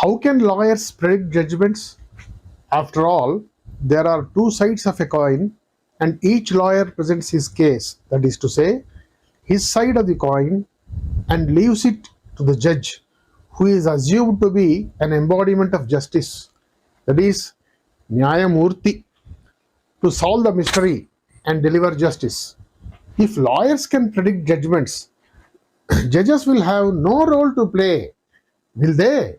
How can lawyers predict judgments? After all, there are two sides of a coin, and each lawyer presents his case, that is to say, his side of the coin, and leaves it to the judge, who is assumed to be an embodiment of justice, that is, Nyayamurti, to solve the mystery and deliver justice. If lawyers can predict judgments, judges will have no role to play, will they?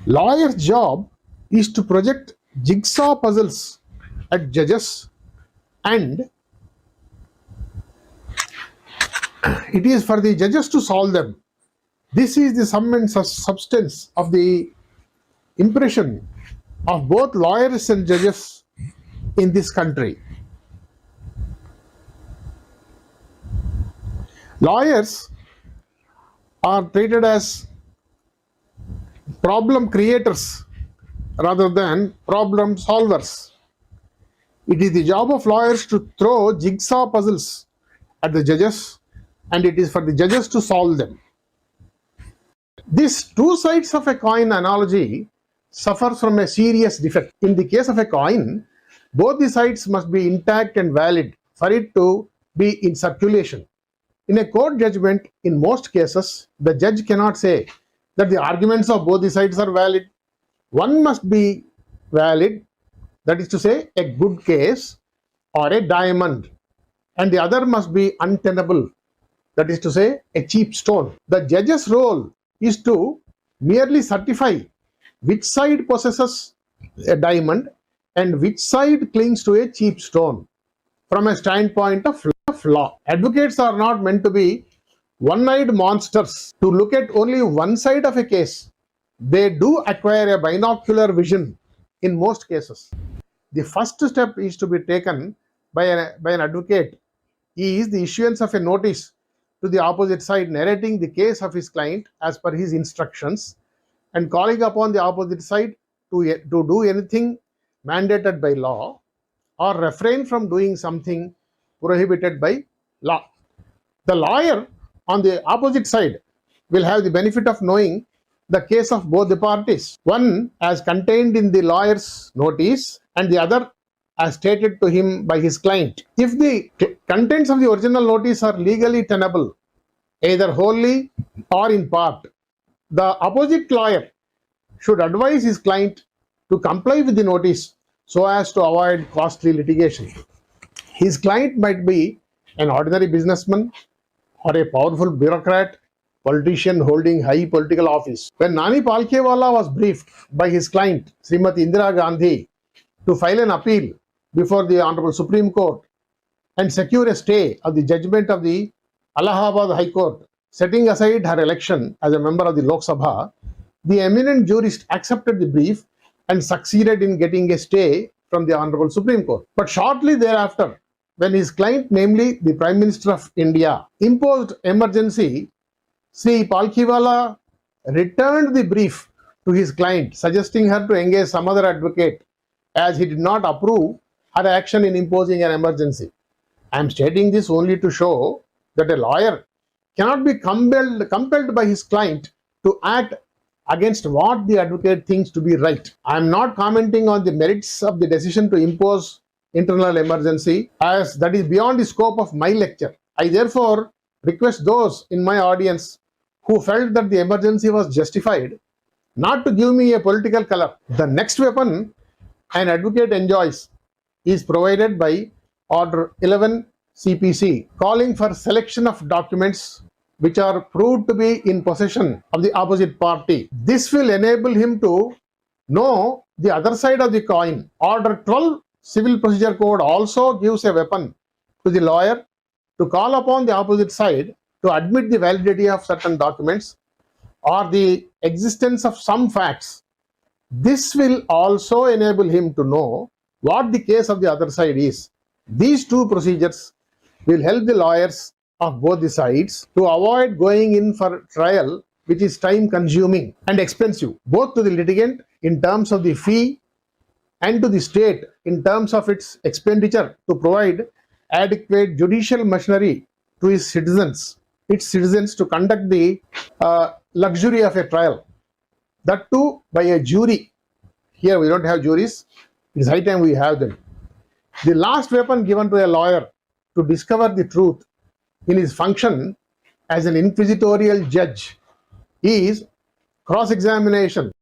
Lawyer's job is to project jigsaw puzzles at judges, and it is for the judges to solve them. This is the sum and substance of the impression of both lawyers and judges in this country. Lawyers are treated as problem creators rather than problem solvers. It is the job of lawyers to throw jigsaw puzzles at the judges, and it is for the judges to solve them. This two sides of a coin analogy suffers from a serious defect. In the case of a coin, both the sides must be intact and valid for it to be in circulation. In a court judgment, in most cases, the judge cannot say that the arguments of both the sides are valid. One must be valid, that is to say, a good case or a diamond, and the other must be untenable, that is to say, a cheap stone. The judge's role is to merely certify which side possesses a diamond and which side clings to a cheap stone from a standpoint of law. Advocates are not meant to be one-eyed monsters to look at only one side of a case. They do acquire a binocular vision in most cases. The first step is to be taken by an advocate is the issuance of a notice to the opposite side narrating the case of his client as per his instructions, and calling upon the opposite side to do anything mandated by law or refrain from doing something prohibited by law. The lawyer on the opposite side will have the benefit of knowing the case of both the parties, one as contained in the lawyer's notice and the other as stated to him by his client. If the contents of the original notice are legally tenable, either wholly or in part, the opposite lawyer should advise his client to comply with the notice so as to avoid costly litigation. His client might be an ordinary businessman or a powerful bureaucrat, politician holding high political office. When Nani Palkewala was briefed by his client, Srimati Indira Gandhi, to file an appeal before the Honorable Supreme Court and secure a stay of the judgment of the Allahabad High Court, setting aside her election as a member of the Lok Sabha, the eminent jurist accepted the brief and succeeded in getting a stay from the Honorable Supreme Court. But shortly thereafter, when his client, namely the Prime Minister of India, imposed emergency, Sri Palkhiwala returned the brief to his client, suggesting her to engage some other advocate as he did not approve her action in imposing an emergency. I am stating this only to show that a lawyer cannot be compelled by his client to act against what the advocate thinks to be right. I am not commenting on the merits of the decision to impose internal emergency, as that is beyond the scope of my lecture. I therefore request those in my audience who felt that the emergency was justified not to give me a political color. The next weapon an advocate enjoys is provided by Order 11 CPC, calling for selection of documents which are proved to be in possession of the opposite party. This will enable him to know the other side of the coin. Order 12 Civil Procedure Code also gives a weapon to the lawyer to call upon the opposite side to admit the validity of certain documents or the existence of some facts. This will also enable him to know what the case of the other side is. These two procedures will help the lawyers of both the sides to avoid going in for trial, which is time consuming and expensive, both to the litigant in terms of the fee and to the state in terms of its expenditure to provide adequate judicial machinery to its citizens to conduct the luxury of a trial. that too by a jury. Here we don't have juries, it's high time we have them. The last weapon given to a lawyer to discover the truth in his function as an inquisitorial judge is cross-examination.